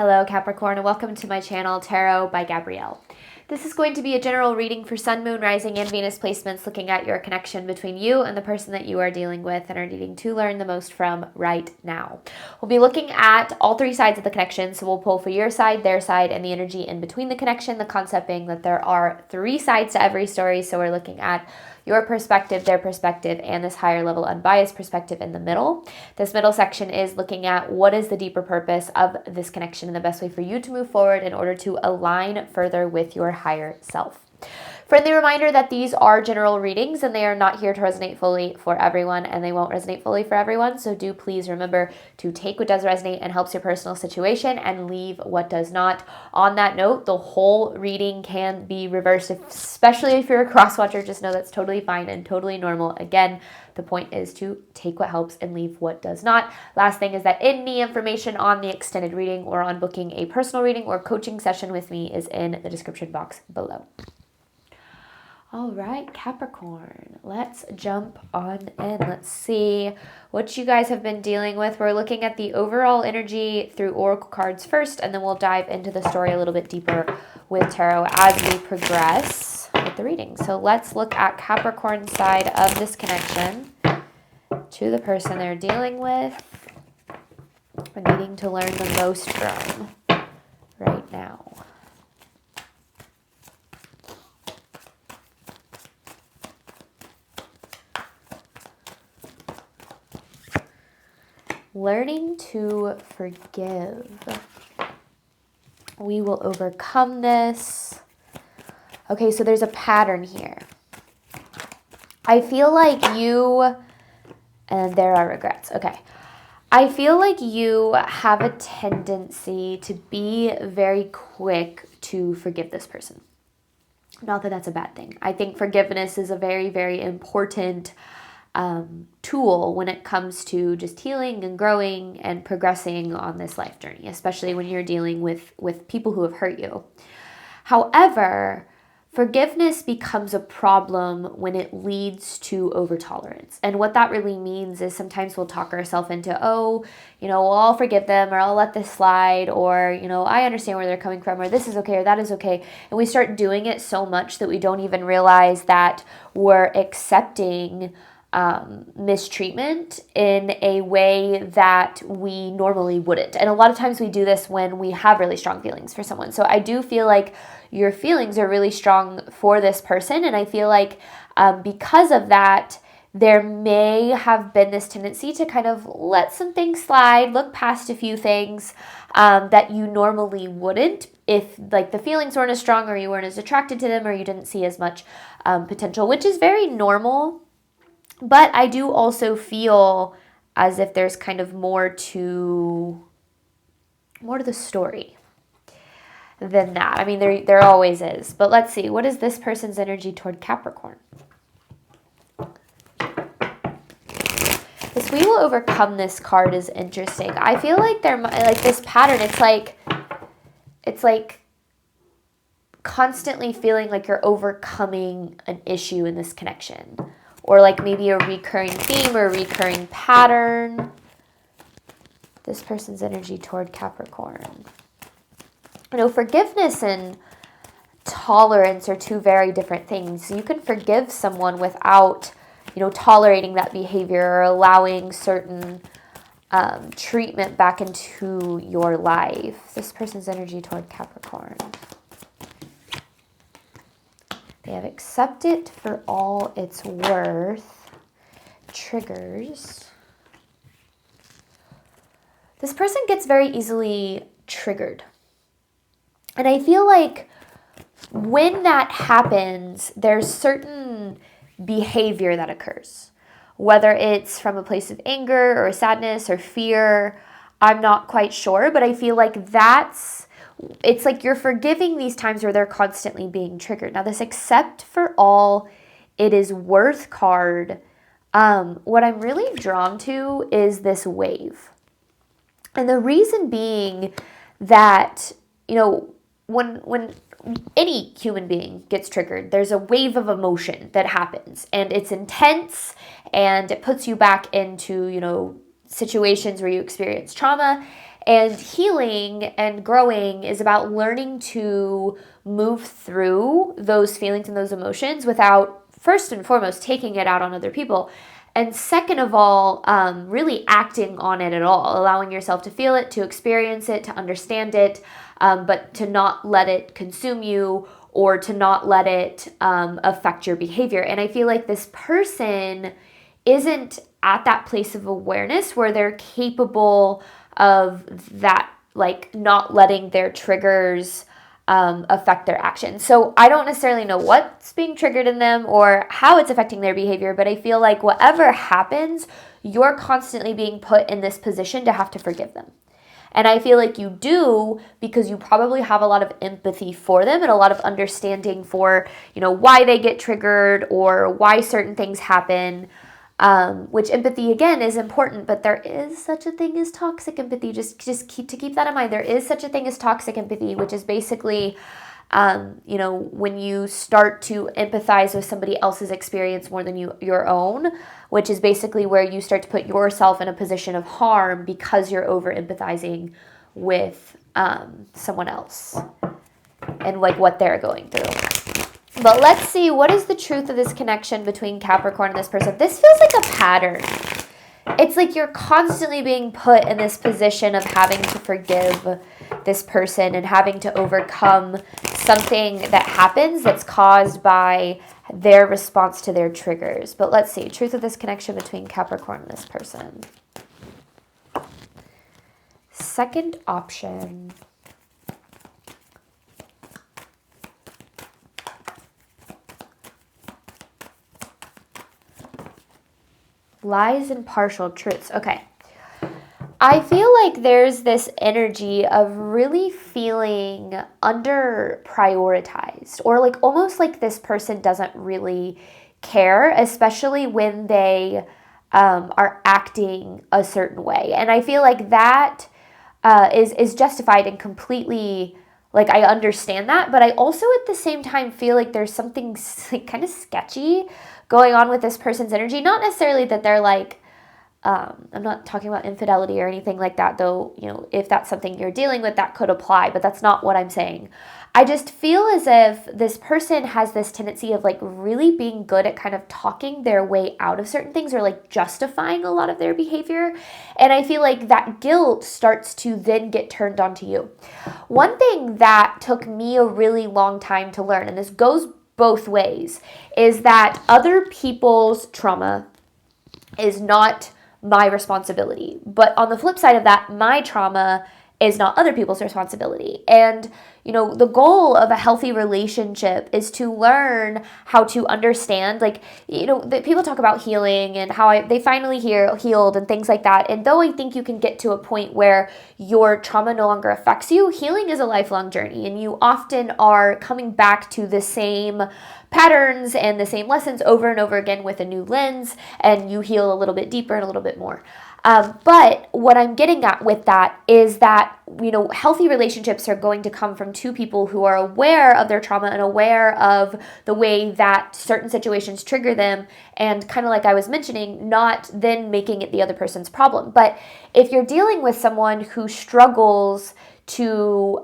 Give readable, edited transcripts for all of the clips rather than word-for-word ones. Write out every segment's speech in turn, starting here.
Hello Capricorn and welcome to my channel Tarot by Gabrielle. This is going to be a general reading for Sun, Moon, Rising, and Venus placements looking at your connection between you and the person that you are dealing with and are needing to learn the most from right now. We'll be looking at all three sides of the connection, so we'll pull for your side, their side, and the energy in between the connection, the concept being that there are three sides to every story, so we're looking at your perspective, their perspective, and this higher level unbiased perspective in the middle. This middle section is looking at what is the deeper purpose of this connection and the best way for you to move forward in order to align further with your higher self. Friendly reminder that these are general readings and they are not here to resonate fully for everyone, and they won't resonate fully for everyone. So do please remember to take what does resonate and helps your personal situation and leave what does not. On that note, the whole reading can be reversed, especially if you're a cross watcher. Just know that's totally fine and totally normal. Again, the point is to take what helps and leave what does not. Last thing is that any information on the extended reading or on booking a personal reading or coaching session with me is in the description box below. All right, Capricorn, let's jump on in. Let's see what you guys have been dealing with. We're looking at the overall energy through oracle cards first, and then we'll dive into the story a little bit deeper with tarot as we progress with the reading. So let's look at Capricorn's side of this connection to the person they're dealing with and needing to learn the most from right now. Learning to forgive. We will overcome this. Okay, so there's a pattern here. I feel like you, and there are regrets. Okay. I feel like you have a tendency to be very quick to forgive this person. Not that that's a bad thing. I think forgiveness is a very, very important tool when it comes to just healing and growing and progressing on this life journey, especially when you're dealing with people who have hurt you. However, forgiveness becomes a problem when it leads to over-tolerance. And what that really means is sometimes we'll talk ourselves into, well, I'll forgive them, or I'll let this slide, or, I understand where they're coming from, or this is okay, or that is okay. And we start doing it so much that we don't even realize that we're accepting mistreatment in a way that we normally wouldn't. And a lot of times we do this when we have really strong feelings for someone. So I do feel like your feelings are really strong for this person. And I feel like because of that, there may have been this tendency to kind of let some things slide, look past a few things that you normally wouldn't if like the feelings weren't as strong, or you weren't as attracted to them, or you didn't see as much potential, which is very normal. But I do also feel as if there's kind of more to the story than that. I mean, there always is. But let's see. What is this person's energy toward Capricorn? This "we will overcome this" card is interesting. I feel like they're like this pattern. It's like constantly feeling like you're overcoming an issue in this connection. Or like maybe a recurring theme or a recurring pattern. This person's energy toward Capricorn. Forgiveness and tolerance are two very different things. You can forgive someone without, tolerating that behavior or allowing certain treatment back into your life. This person's energy toward Capricorn. They have accepted for all it's worth. Triggers. This person gets very easily triggered. And I feel like when that happens, there's certain behavior that occurs. Whether it's from a place of anger or sadness or fear, I'm not quite sure. But I feel like it's like you're forgiving these times where they're constantly being triggered. Now, this "accept for all it is worth" card, what I'm really drawn to is this wave. And the reason being that, when any human being gets triggered, there's a wave of emotion that happens. And it's intense, and it puts you back into, situations where you experience trauma. And healing and growing is about learning to move through those feelings and those emotions without, first and foremost, taking it out on other people. And second of all, really acting on it at all, allowing yourself to feel it, to experience it, to understand it, but to not let it consume you or to not let it affect your behavior. And I feel like this person isn't at that place of awareness where they're capable of that, like not letting their triggers affect their actions. So I don't necessarily know what's being triggered in them or how it's affecting their behavior, but I feel like whatever happens, you're constantly being put in this position to have to forgive them. And I feel like you do because you probably have a lot of empathy for them and a lot of understanding for, why they get triggered or why certain things happen. Which empathy, again, is important, but there is such a thing as toxic empathy. Just keep that in mind. There is such a thing as toxic empathy, which is basically, when you start to empathize with somebody else's experience more than your own, which is basically where you start to put yourself in a position of harm because you're over empathizing with someone else and like what they're going through. But let's see, what is the truth of this connection between Capricorn and this person? This feels like a pattern. It's like you're constantly being put in this position of having to forgive this person and having to overcome something that happens that's caused by their response to their triggers. But let's see, truth of this connection between Capricorn and this person. Second option. Lies and partial truths. Okay. I feel like there's this energy of really feeling under prioritized or like almost like this person doesn't really care, especially when they are acting a certain way. And I feel like that is justified and completely, like, I understand that, but I also at the same time feel like there's something like kind of sketchy going on with this person's energy. Not necessarily that they're like, I'm not talking about infidelity or anything like that, though, if that's something you're dealing with, that could apply, but that's not what I'm saying. I just feel as if this person has this tendency of like really being good at kind of talking their way out of certain things or like justifying a lot of their behavior. And I feel like that guilt starts to then get turned onto you. One thing that took me a really long time to learn, and this goes both ways, is that other people's trauma is not my responsibility. But on the flip side of that, my trauma is not other people's responsibility. And, the goal of a healthy relationship is to learn how to understand, like, people talk about healing and how they finally healed and things like that. And though I think you can get to a point where your trauma no longer affects you, healing is a lifelong journey. And you often are coming back to the same patterns and the same lessons over and over again with a new lens, and you heal a little bit deeper and a little bit more. But what I'm getting at with that is that, healthy relationships are going to come from two people who are aware of their trauma and aware of the way that certain situations trigger them, and kind of like I was mentioning, not then making it the other person's problem. But if you're dealing with someone who struggles to,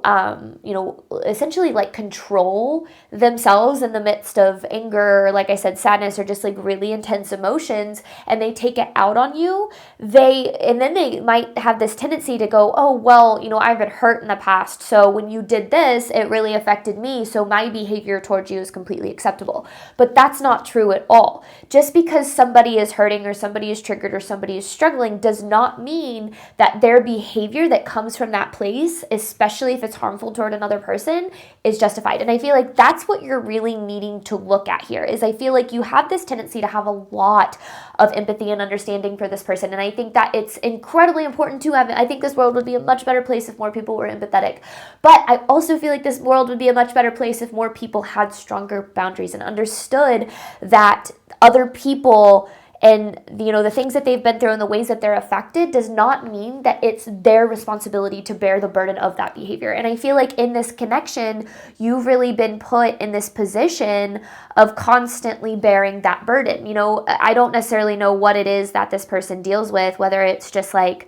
essentially like control themselves in the midst of anger, like I said, sadness, or just like really intense emotions, and they take it out on you, then they might have this tendency to go, oh, well, I've been hurt in the past, so when you did this, it really affected me, so my behavior towards you is completely acceptable. But that's not true at all. Just because somebody is hurting or somebody is triggered or somebody is struggling does not mean that their behavior that comes from that place, especially if it's harmful toward another person, is justified. And I feel like that's what you're really needing to look at here, is I feel like you have this tendency to have a lot of empathy and understanding for this person. And I think that it's incredibly important to have it. I think this world would be a much better place if more people were empathetic. But I also feel like this world would be a much better place if more people had stronger boundaries and understood that other people and the things that they've been through and the ways that they're affected does not mean that it's their responsibility to bear the burden of that behavior. And I feel like in this connection, you've really been put in this position of constantly bearing that burden. I don't necessarily know what it is that this person deals with, whether it's just like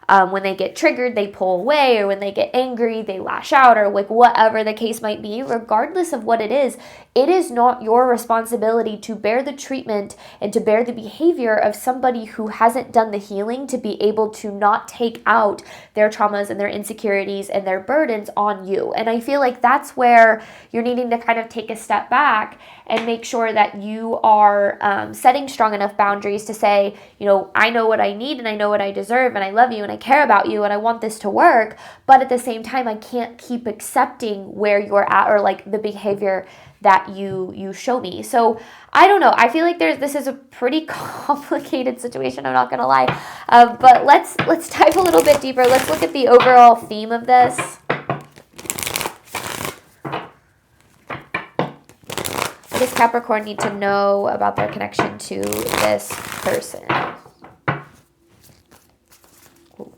When they get triggered, they pull away, or when they get angry, they lash out, or like whatever the case might be. Regardless of what it is not your responsibility to bear the treatment and to bear the behavior of somebody who hasn't done the healing to be able to not take out their traumas and their insecurities and their burdens on you. And I feel like that's where you're needing to kind of take a step back and make sure that you are setting strong enough boundaries to say, I know what I need and I know what I deserve and I love you and I care about you and I want this to work. But at the same time, I can't keep accepting where you're at or like the behavior that you show me. So I don't know. I feel like this is a pretty complicated situation. I'm not gonna lie. But let's dive a little bit deeper. Let's look at the overall theme of this. What does Capricorn need to know about their connection to this person? Ooh.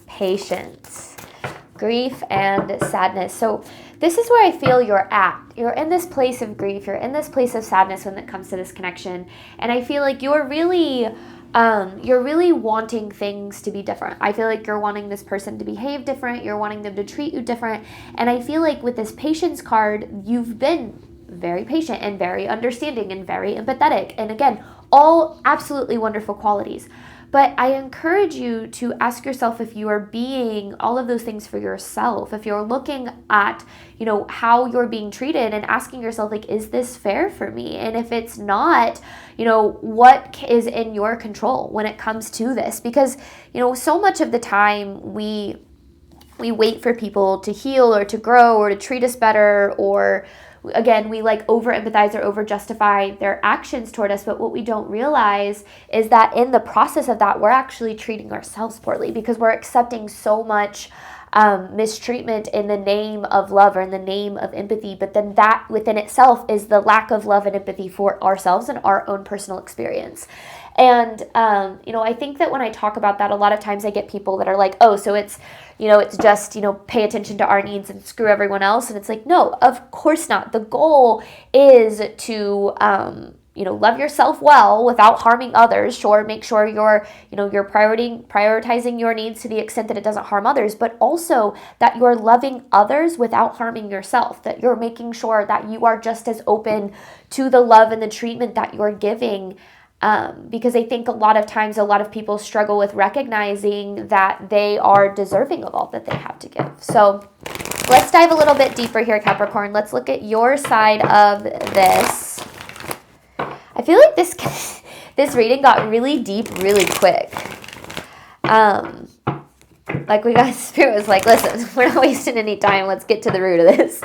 Patience, grief, and sadness. So this is where I feel you're at. You're in this place of grief. You're in this place of sadness when it comes to this connection. And I feel like you're really wanting things to be different. I feel like you're wanting this person to behave different. You're wanting them to treat you different. And I feel like with this patience card, you've been very patient and very understanding and very empathetic. And again, all absolutely wonderful qualities. But I encourage you to ask yourself if you are being all of those things for yourself, if you're looking at, how you're being treated and asking yourself, like, is this fair for me? And if it's not, what is in your control when it comes to this? Because, so much of the time we wait for people to heal or to grow or to treat us better, or again, we like over empathize or over justify their actions toward us. But what we don't realize is that in the process of that, we're actually treating ourselves poorly because we're accepting so much mistreatment in the name of love or in the name of empathy. But then that within itself is the lack of love and empathy for ourselves and our own personal experience. And, I think that when I talk about that, a lot of times I get people that are like, oh, so it's just, pay attention to our needs and screw everyone else. And it's like, no, of course not. The goal is to, love yourself well without harming others. Sure, make sure you're prioritizing your needs to the extent that it doesn't harm others, but also that you're loving others without harming yourself, that you're making sure that you are just as open to the love and the treatment that you're giving. Because I think a lot of times a lot of people struggle with recognizing that they are deserving of all that they have to give. So let's dive a little bit deeper here, Capricorn. Let's look at your side of this. I feel like this reading got really deep really quick. Like Spirit was like, listen, we're not wasting any time. Let's get to the root of this.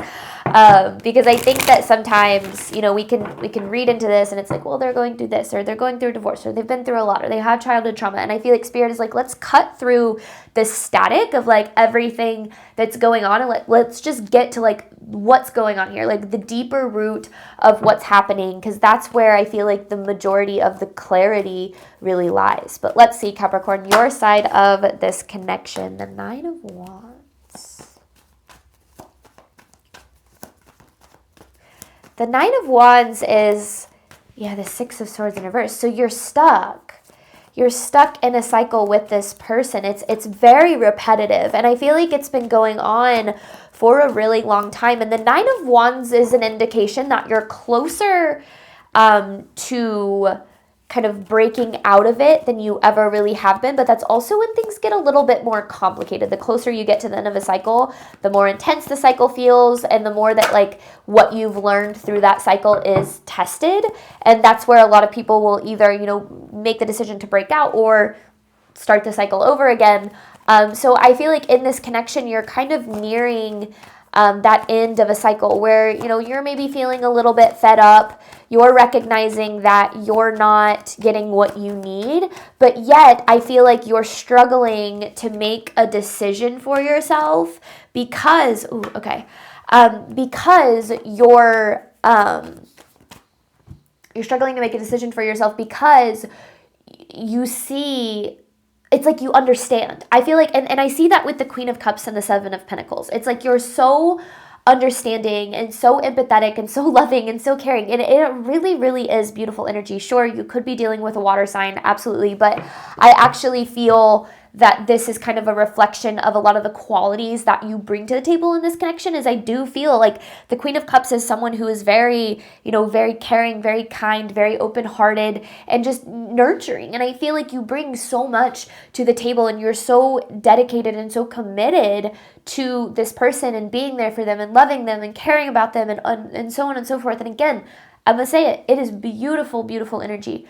Because I think that sometimes, we can read into this and it's like, well, they're going through this, or they're going through a divorce, or they've been through a lot, or they have childhood trauma. And I feel like Spirit is like, let's cut through the static of like everything that's going on, and let's just get to like what's going on here, like the deeper root of what's happening, because that's where I feel like the majority of the clarity really lies. But let's see, Capricorn, your side of this connection, the 9 of Wands. The 9 of Wands is, the 6 of Swords in reverse. So you're stuck. You're stuck in a cycle with this person. It's very repetitive. And I feel like it's been going on for a really long time. And the 9 of Wands is an indication that you're closer to kind of breaking out of it than you ever really have been. But that's also when things get a little bit more complicated. The closer you get to the end of a cycle, the more intense the cycle feels, and the more that like what you've learned through that cycle is tested. And that's where a lot of people will either, make the decision to break out or start the cycle over again. So I feel like in this connection, you're kind of nearing that end of a cycle where, you're maybe feeling a little bit fed up. You're recognizing that you're not getting what you need, but yet I feel like you're struggling to make a decision for yourself because, because you're struggling to make a decision for yourself because you see, it's like you understand. I feel like, and I see that with the Queen of Cups and the 7 of Pentacles. It's like you're so understanding and so empathetic and so loving and so caring. And it really, really is beautiful energy. Sure, you could be dealing with a water sign, absolutely, but I actually feel that this is kind of a reflection of a lot of the qualities that you bring to the table in this connection. Is I do feel like the Queen of Cups is someone who is very, very caring, very kind, very open-hearted, and just nurturing. And I feel like you bring so much to the table, and you're so dedicated and so committed to this person and being there for them and loving them and caring about them and so on and so forth. And again, I'm going to say it is beautiful, beautiful energy.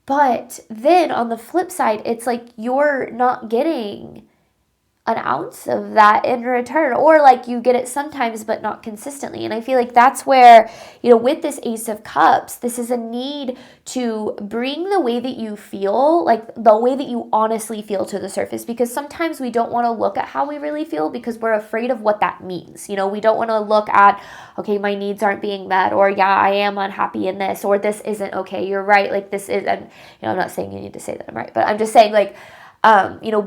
But then on the flip side, it's like you're not getting an ounce of that in return, or like you get it sometimes but not consistently. And I feel like that's where, with this Ace of Cups, this is a need to bring the way that you feel, like the way that you honestly feel, to the surface, because sometimes we don't want to look at how we really feel because we're afraid of what that means. We don't want to look at, okay, my needs aren't being met, or yeah, I am unhappy in this, or this isn't okay, you're right, like this is, and I'm not saying you need to say that I'm right, but I'm just saying, like,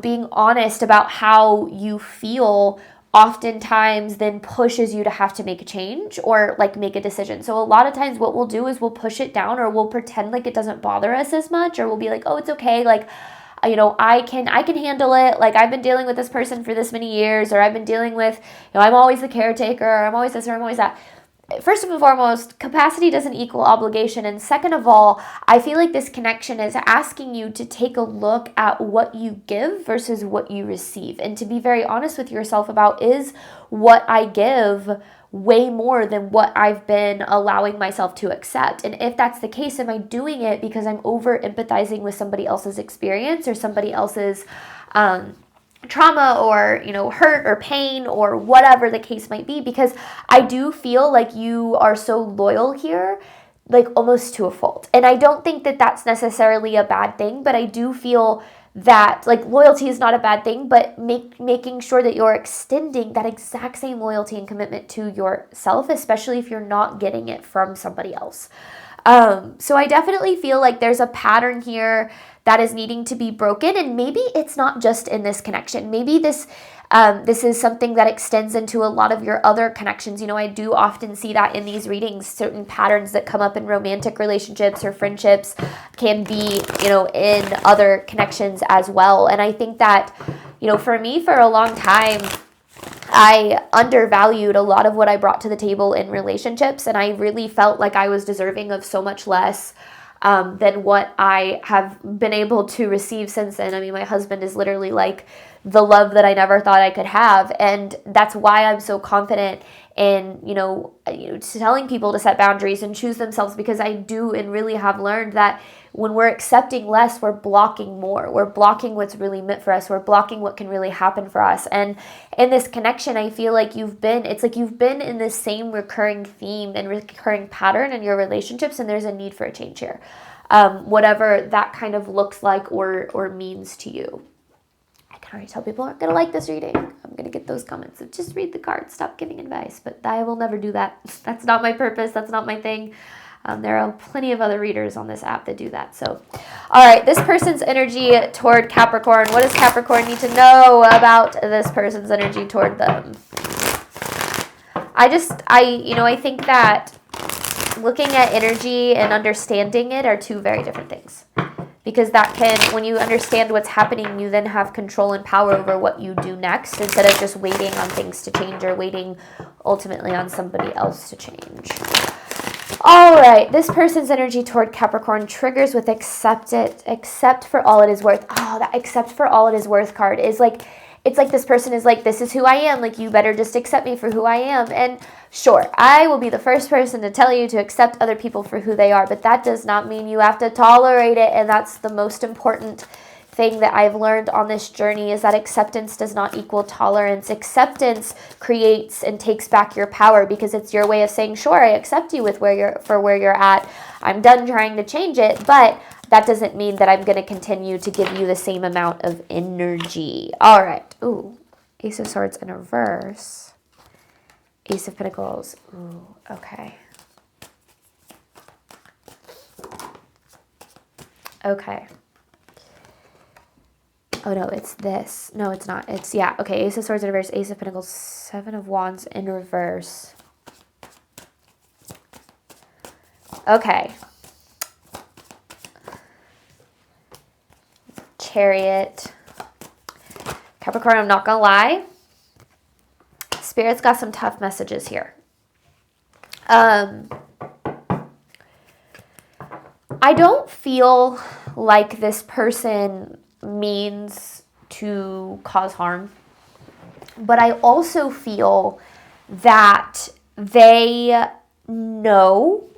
being honest about how you feel oftentimes then pushes you to have to make a change or like make a decision. So a lot of times what we'll do is we'll push it down, or we'll pretend like it doesn't bother us as much, or we'll be like, oh, it's okay. Like, I can handle it. Like, I've been dealing with this person for this many years, or I've been dealing with, I'm always the caretaker, or I'm always this, or I'm always that. First and foremost, capacity doesn't equal obligation. And second of all, I feel like this connection is asking you to take a look at what you give versus what you receive. And to be very honest with yourself about, is what I give way more than what I've been allowing myself to accept? And if that's the case, am I doing it because I'm over empathizing with somebody else's experience or somebody else's trauma or hurt or pain or whatever the case might be? Because I do feel like you are so loyal here, like almost to a fault. And I don't think that that's necessarily a bad thing, but I do feel that like loyalty is not a bad thing, but making sure that you're extending that exact same loyalty and commitment to yourself, especially if you're not getting it from somebody else. So I definitely feel like there's a pattern here that is needing to be broken, and maybe it's not just in this connection. Maybe this is something that extends into a lot of your other connections. I do often see that in these readings. Certain patterns that come up in romantic relationships or friendships can be, in other connections as well. And I think that, for me, for a long time, I undervalued a lot of what I brought to the table in relationships, and I really felt like I was deserving of so much less than what I have been able to receive since then. I mean, my husband is literally like the love that I never thought I could have, and that's why I'm so confident in, telling people to set boundaries and choose themselves, because I do and really have learned that when we're accepting less, we're blocking more. We're blocking what's really meant for us. We're blocking what can really happen for us. And in this connection, I feel like you've been in this same recurring theme and recurring pattern in your relationships, and there's a need for a change here. Whatever that kind of looks like or means to you. I can already tell people aren't going to like this reading. I'm going to get those comments. So just read the cards. Stop giving advice. But I will never do that. That's not my purpose. That's not my thing. There are plenty of other readers on this app that do that. So, all right, this person's energy toward Capricorn. What does Capricorn need to know about this person's energy toward them? I think that looking at energy and understanding it are two very different things. Because that can, when you understand what's happening, you then have control and power over what you do next, instead of just waiting on things to change or waiting ultimately on somebody else to change. All right, this person's energy toward Capricorn triggers with accept for all it is worth. Oh, that accept for all it is worth card is like, it's like this person is like, this is who I am. Like, you better just accept me for who I am. And sure, I will be the first person to tell you to accept other people for who they are, but that does not mean you have to tolerate it. And that's the most important thing that I've learned on this journey, is that acceptance does not equal tolerance. Acceptance creates and takes back your power, because it's your way of saying, sure, I accept you with where you're at. I'm done trying to change it, but that doesn't mean that I'm going to continue to give you the same amount of energy. All right. Ooh, Ace of Swords in reverse. Ace of Pentacles. Ooh, okay. Oh, no, it's this. No, it's not. It's, yeah. Okay, Ace of Swords in reverse, Ace of Pentacles, Seven of Wands in reverse. Okay. Chariot. Capricorn, I'm not gonna lie. Spirit's got some tough messages here. I don't feel like this person means to cause harm, but I also feel that they know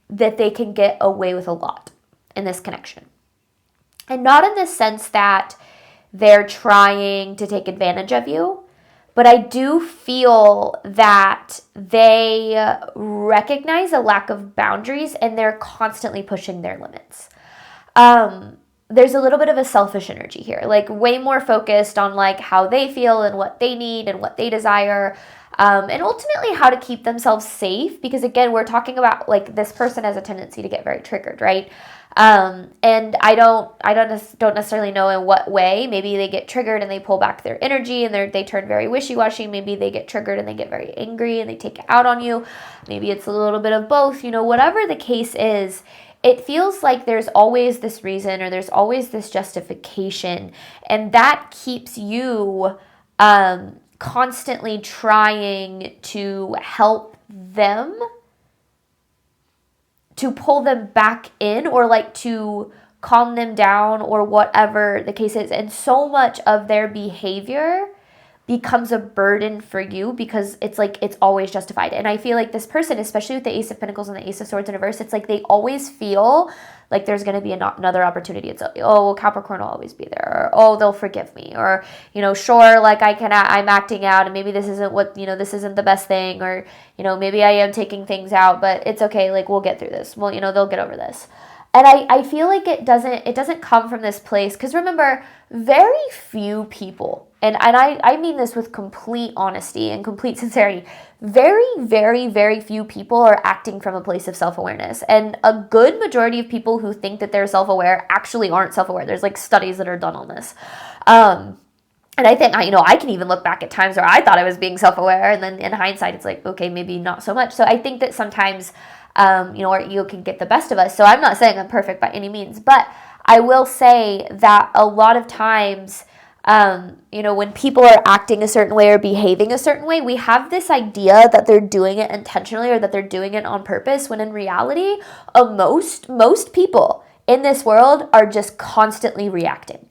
that they can get away with a lot in this connection. And not in the sense that they're trying to take advantage of you, but I do feel that they recognize a lack of boundaries and they're constantly pushing their limits. There's a little bit of a selfish energy here, like way more focused on like how they feel and what they need and what they desire. And ultimately how to keep themselves safe, because again, we're talking about like this person has a tendency to get very triggered, right? And I don't necessarily know in what way. Maybe they get triggered and they pull back their energy and they turn very wishy-washy. Maybe they get triggered and they get very angry and they take it out on you. Maybe it's a little bit of both, whatever the case is. It feels like there's always this reason or there's always this justification, and that keeps you constantly trying to help them, to pull them back in, or like to calm them down or whatever the case is. And so much of their behavior becomes a burden for you because it's like it's always justified. And I feel like this person, especially with the Ace of Pentacles and the Ace of Swords in reverse, it's like they always feel like there's going to be another opportunity. It's like, oh, well, Capricorn will always be there, or oh, they'll forgive me, or sure, like I'm acting out and maybe this isn't what this isn't the best thing, or maybe I am taking things out, but it's okay, like we'll get through this, well, they'll get over this. And I feel like it doesn't come from this place, because remember, very few people, and I mean this with complete honesty and complete sincerity, very, very, very few people are acting from a place of self-awareness. And a good majority of people who think that they're self-aware actually aren't self-aware. There's like studies that are done on this. And I think, I can even look back at times where I thought I was being self-aware, and then in hindsight, it's like, okay, maybe not so much. So I think that sometimes, our ego can get the best of us. So I'm not saying I'm perfect by any means, but I will say that a lot of times, when people are acting a certain way or behaving a certain way, we have this idea that they're doing it intentionally or that they're doing it on purpose, when in reality, most people in this world are just constantly reacting.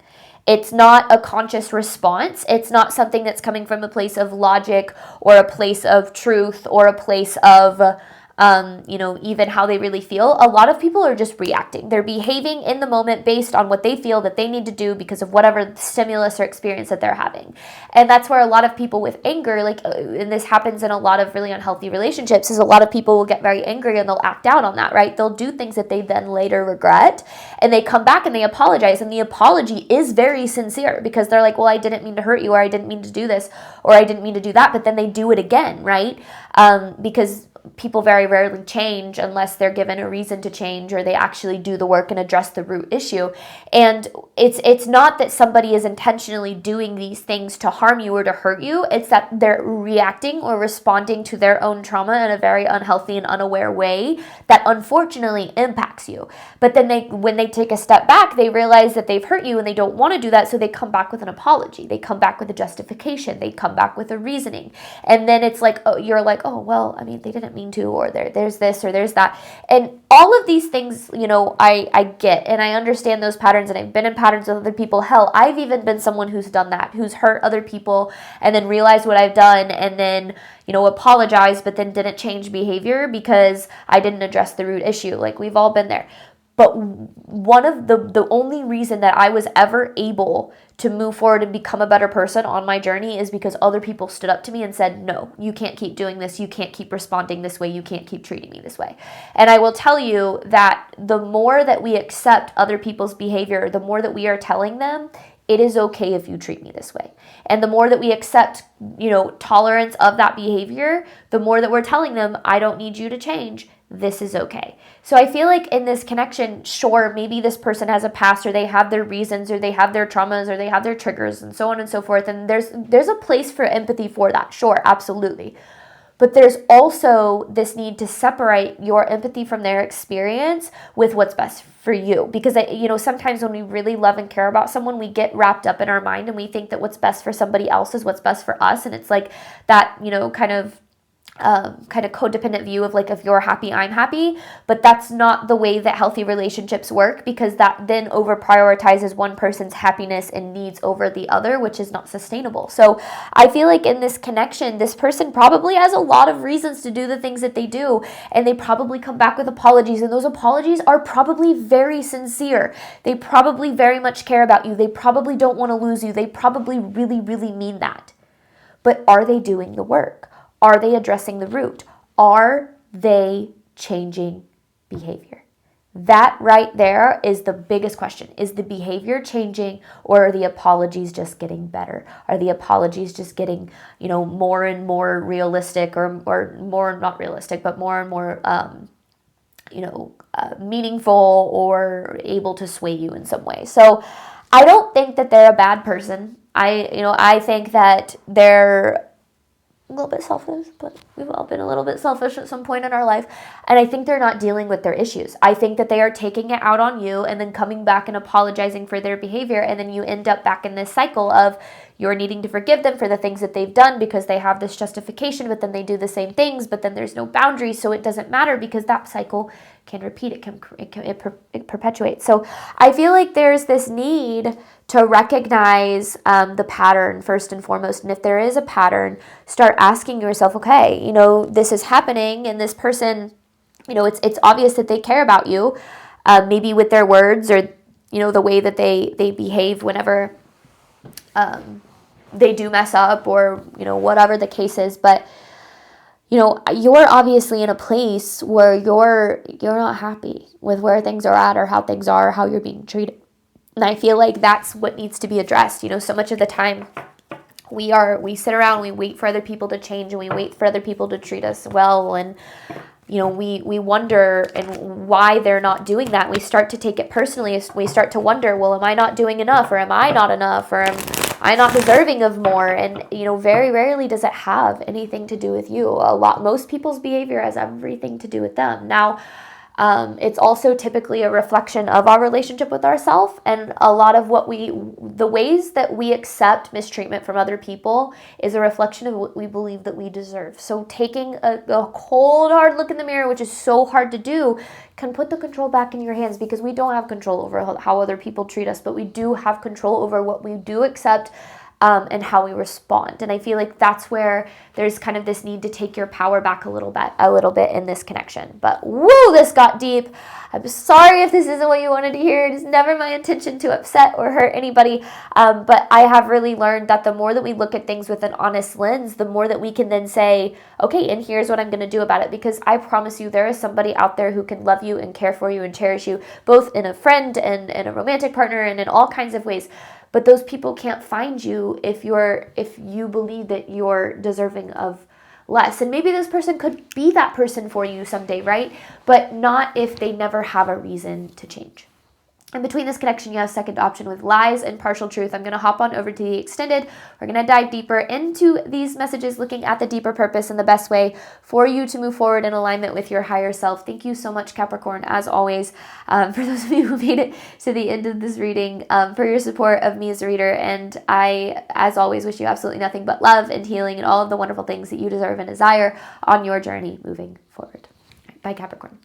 It's not a conscious response. It's not something that's coming from a place of logic or a place of truth or a place of even how they really feel. A lot of people are just reacting. They're behaving in the moment based on what they feel that they need to do because of whatever stimulus or experience that they're having. And that's where a lot of people with anger, and this happens in a lot of really unhealthy relationships, is a lot of people will get very angry and they'll act out on that, right? They'll do things that they then later regret, and they come back and they apologize, and the apology is very sincere because they're like, well, I didn't mean to hurt you, or I didn't mean to do this, or I didn't mean to do that, but then they do it again, right? Because people very rarely change unless they're given a reason to change, or they actually do the work and address the root issue. And it's not that somebody is intentionally doing these things to harm you or to hurt you. It's that they're reacting or responding to their own trauma in a very unhealthy and unaware way that unfortunately impacts you. But then when they take a step back, they realize that they've hurt you and they don't want to do that, so they come back with an apology. They come back with a justification. They come back with a reasoning. And then it's like, oh, you're like, oh, well, I mean, they didn't mean to, or there's this or there's that. And all of these things, I get, and I understand those patterns, and I've been in patterns with other people. Hell, I've even been someone who's done that, who's hurt other people and then realized what I've done and then, apologized, but then didn't change behavior because I didn't address the root issue. Like, we've all been there. But one of the only reason that I was ever able to move forward and become a better person on my journey is because other people stood up to me and said, no, you can't keep doing this. You can't keep responding this way. You can't keep treating me this way. And I will tell you that the more that we accept other people's behavior, the more that we are telling them, it is okay if you treat me this way. And the more that we accept, tolerance of that behavior, the more that we're telling them, I don't need you to change. This is okay. So I feel like in this connection, sure, maybe this person has a past, or they have their reasons, or they have their traumas, or they have their triggers, and so on and so forth. And there's a place for empathy for that. Sure, absolutely. But there's also this need to separate your empathy from their experience with what's best for you. Because, sometimes when we really love and care about someone, we get wrapped up in our mind and we think that what's best for somebody else is what's best for us. And it's like that, kind of codependent view of like, if you're happy, I'm happy. But that's not the way that healthy relationships work, because that then over prioritizes one person's happiness and needs over the other, which is not sustainable. So I feel like in this connection, this person probably has a lot of reasons to do the things that they do, and they probably come back with apologies, and those apologies are probably very sincere. They probably very much care about you. They probably don't want to lose you. They probably really, really mean that. But are they doing the work? Are they addressing the root? Are they changing behavior? That right there is the biggest question. Is the behavior changing, or are the apologies just getting better? Are the apologies just getting, more and more realistic, or more, not realistic, but more and more, meaningful, or able to sway you in some way? So I don't think that they're a bad person. I think that they're a little bit selfish, but we've all been a little bit selfish at some point in our life. And I think they're not dealing with their issues. I think that they are taking it out on you and then coming back and apologizing for their behavior. And then you end up back in this cycle of you're needing to forgive them for the things that they've done because they have this justification, but then they do the same things, but then there's no boundaries. So it doesn't matter, because that cycle can repeat. It perpetuates. So I feel like there's this need to recognize the pattern first and foremost. And if there is a pattern, start asking yourself, okay, this is happening, and this person, it's obvious that they care about you, maybe with their words, or, the way that they behave whenever they do mess up, or, whatever the case is. But, you're obviously in a place where you're not happy with where things are at, or how things are, or how you're being treated. And I feel like that's what needs to be addressed. So much of the time we sit around, we wait for other people to change, and we wait for other people to treat us well. And, we wonder and why they're not doing that. We start to take it personally. We start to wonder, well, am I not doing enough, or am I not enough, or am I not deserving of more? And, very rarely does it have anything to do with you. Most people's behavior has everything to do with them. Now, it's also typically a reflection of our relationship with ourselves, and a lot of the ways that we accept mistreatment from other people is a reflection of what we believe that we deserve. So taking a cold, hard look in the mirror, which is so hard to do, can put the control back in your hands, because we don't have control over how other people treat us, but we do have control over what we do accept, and how we respond. And I feel like that's where there's kind of this need to take your power back a little bit in this connection. But woo, this got deep. I'm sorry if this isn't what you wanted to hear. It is never my intention to upset or hurt anybody. But I have really learned that the more that we look at things with an honest lens, the more that we can then say, okay, and here's what I'm going to do about it. Because I promise you, there is somebody out there who can love you and care for you and cherish you, both in a friend and in a romantic partner and in all kinds of ways. But those people can't find you if you believe that you're deserving of less. And maybe this person could be that person for you someday, right? But not if they never have a reason to change. In between this connection, you have a second option with lies and partial truth. I'm going to hop on over to the extended. We're going to dive deeper into these messages, looking at the deeper purpose and the best way for you to move forward in alignment with your higher self. Thank you so much, Capricorn, as always, for those of you who made it to the end of this reading, for your support of me as a reader. And I, as always, wish you absolutely nothing but love and healing and all of the wonderful things that you deserve and desire on your journey moving forward. Bye, Capricorn.